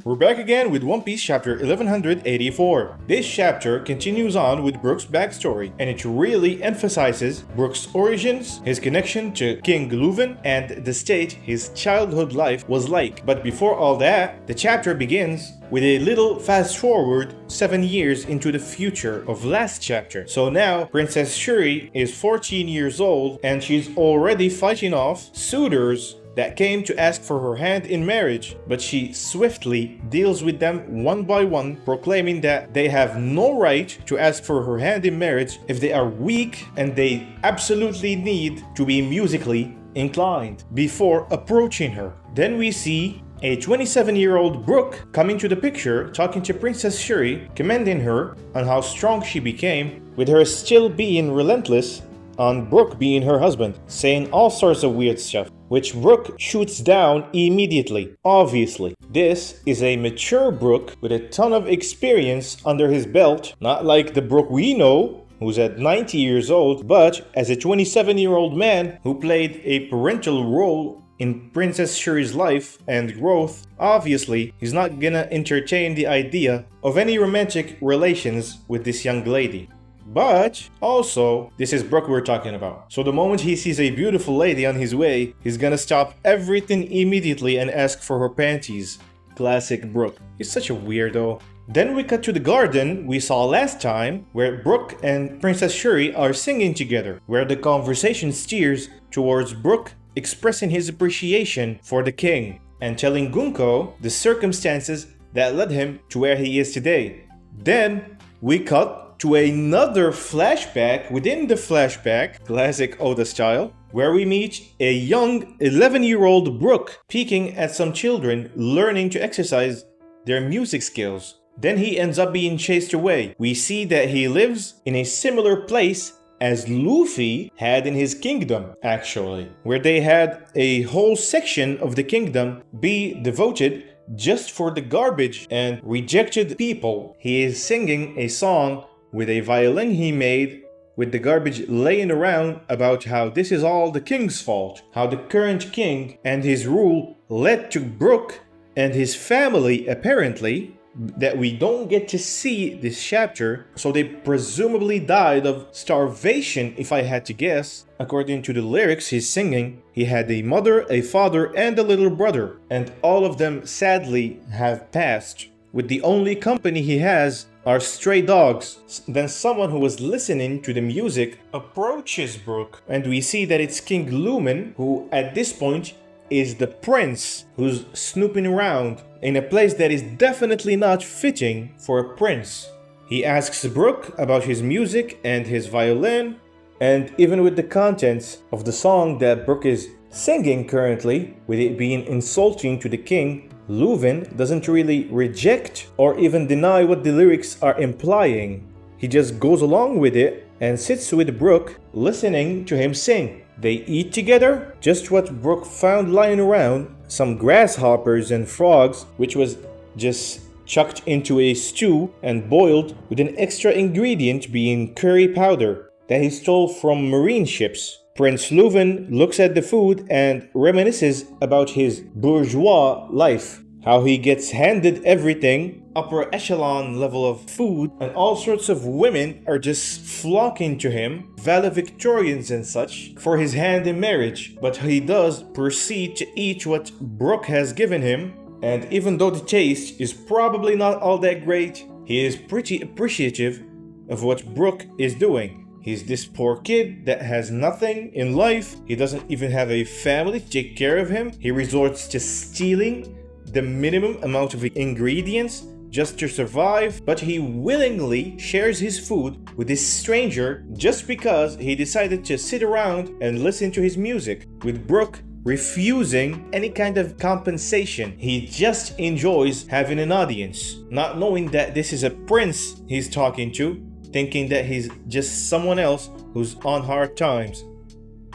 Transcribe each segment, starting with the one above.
We're back again with One Piece chapter 1184. This chapter continues on with Brook's backstory, and it really emphasizes Brook's origins, his connection to King Lueven, and the state his childhood life was like. But before all that, the chapter begins with a little fast forward 7 years into the future of last chapter. So now Princess Shuri is 14 years old and she's already fighting off suitors that came to ask for her hand in marriage, but she swiftly deals with them one by one, proclaiming that they have no right to ask for her hand in marriage if they are weak and they absolutely need to be musically inclined before approaching her. Then we see a 27-year-old Brook come into the picture, talking to Princess Shuri, commending her on how strong she became, with her still being relentless on Brook being her husband, saying all sorts of weird stuff, which Brook shoots down immediately. Obviously, this is a mature Brook with a ton of experience under his belt, not like the Brook we know, who's at 90 years old, but as a 27-year-old man who played a parental role in Princess Shuri's life and growth. Obviously, he's not gonna entertain the idea of any romantic relations with this young lady. But also, this is Brook we're talking about. So the moment he sees a beautiful lady on his way, he's gonna stop everything immediately and ask for her panties. Classic Brook. He's such a weirdo. Then we cut to the garden we saw last time, where Brook and Princess Shuri are singing together, where the conversation steers towards Brook expressing his appreciation for the king and telling Gunko the circumstances that led him to where he is today. Then we cut to another flashback within the flashback, classic Oda style, where we meet a young 11-year-old Brook peeking at some children learning to exercise their music skills. Then he ends up being chased away. We see that he lives in a similar place as Luffy had in his kingdom, actually, where they had a whole section of the kingdom be devoted just for the garbage and rejected people. He is singing a song with a violin he made with the garbage laying around about how this is all the king's fault, how the current king and his rule led to Brook and his family apparently, that we don't get to see this chapter, so they presumably died of starvation if I had to guess. According to the lyrics he's singing, he had a mother, a father, and a little brother, and all of them sadly have passed, with the only company he has are stray dogs. Then someone who was listening to the music approaches Brook, and we see that it's King Lumen, who at this point is the prince who's snooping around in a place that is definitely not fitting for a prince. He asks Brook about his music and his violin, and even with the contents of the song that Brook is singing currently, with it being insulting to the king, Lueven doesn't really reject or even deny what the lyrics are implying. He just goes along with it and sits with Brook, listening to him sing. They eat together, just what Brook found lying around, some grasshoppers and frogs, which was just chucked into a stew and boiled with an extra ingredient being curry powder that he stole from marine ships. Prince Lueven looks at the food and reminisces about his bourgeois life, how he gets handed everything, upper echelon level of food, and all sorts of women are just flocking to him, valedictorians and such, for his hand in marriage. But he does proceed to eat what Brook has given him, and even though the taste is probably not all that great, he is pretty appreciative of what Brook is doing. He's this poor kid that has nothing in life. He doesn't even have a family to take care of him. He resorts to stealing the minimum amount of ingredients just to survive, but he willingly shares his food with this stranger just because he decided to sit around and listen to his music, with Brook refusing any kind of compensation. He just enjoys having an audience, not knowing that this is a prince he's talking to, thinking that he's just someone else who's on hard times.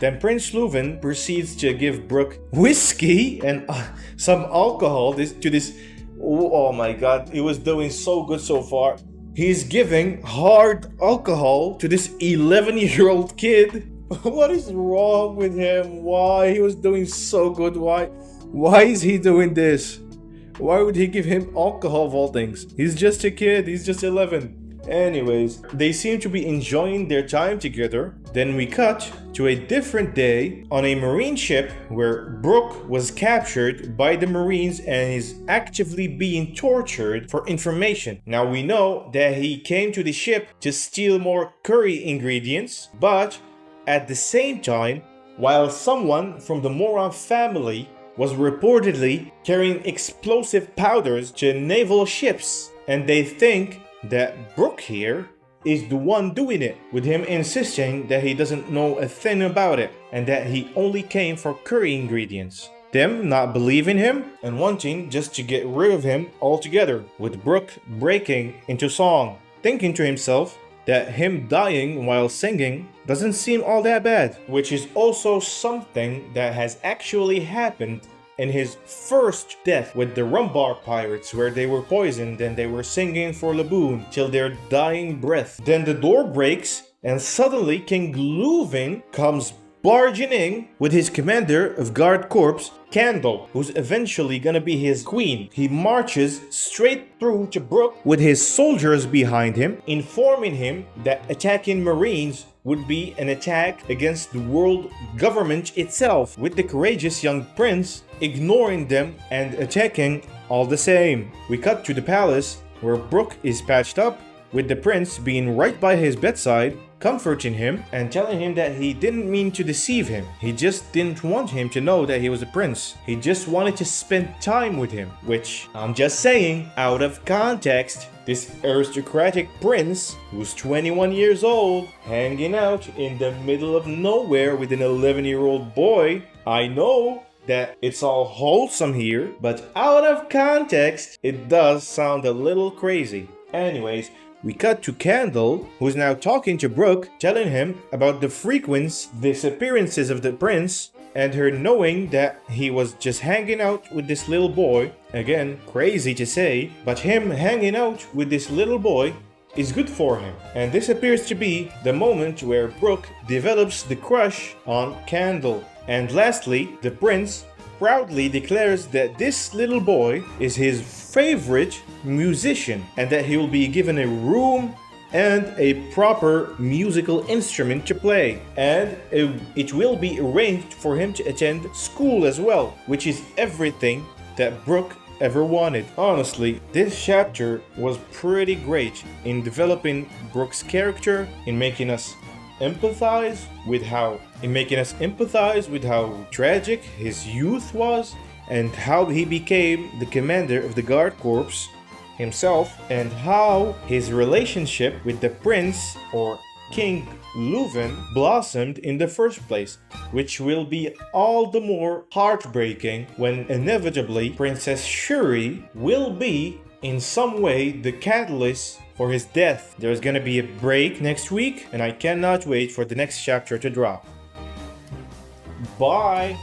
Then Prince Lueven proceeds to give Brook whiskey and some alcohol to this. Oh my god, he was doing so good so far. He's giving hard alcohol to this 11-year-old kid. What is wrong with him? Why? He was doing so good. Why is he doing this? Why would he give him alcohol of all things? He's just a kid, he's just 11. Anyways, they seem to be enjoying their time together. Then we cut to a different day on a marine ship where Brooke was captured by the Marines and is actively being tortured for information. Now we know that he came to the ship to steal more curry ingredients, but at the same time, while someone from the Moran family was reportedly carrying explosive powders to naval ships, and they think that Brooke here is the one doing it, with him insisting that he doesn't know a thing about it and that he only came for curry ingredients. Them not believing him and wanting just to get rid of him altogether, with Brooke breaking into song, thinking to himself that him dying while singing doesn't seem all that bad, which is also something that has actually happened in his first death with the Rumbar pirates, where they were poisoned and they were singing for Laboon till their dying breath. Then the door breaks and suddenly King Lueven comes barging in with his commander of guard corps, Candle, who's eventually gonna be his queen. He marches straight through to Brooke with his soldiers behind him, informing him that attacking Marines would be an attack against the world government itself, with the courageous young prince ignoring them and attacking all the same. We cut to the palace where Brooke is patched up, with the prince being right by his bedside, comforting him and telling him that he didn't mean to deceive him. He just didn't want him to know that he was a prince. He just wanted to spend time with him, which, I'm just saying, out of context, this aristocratic prince, who's 21 years old, hanging out in the middle of nowhere with an 11-year-old boy, I know that it's all wholesome here, but out of context, it does sound a little crazy. Anyways, we cut to Candle, who's now talking to Brooke, telling him about the frequent disappearances of the prince, and her knowing that he was just hanging out with this little boy. Again, crazy to say, but him hanging out with this little boy is good for him. And this appears to be the moment where Brooke develops the crush on Candle. And lastly, the prince proudly declares that this little boy is his favorite musician and that he will be given a room and a proper musical instrument to play, and it will be arranged for him to attend school as well, which is everything that Brooke ever wanted. Honestly, this chapter was pretty great in developing Brooke's character, in making us empathize with how tragic his youth was, and how he became the commander of the guard corps himself, and how his relationship with the prince or King Lueven blossomed in the first place, which will be all the more heartbreaking when inevitably Princess Shuri will be in some way the catalyst for his death. There's gonna be a break next week, and I cannot wait for the next chapter to drop. Bye!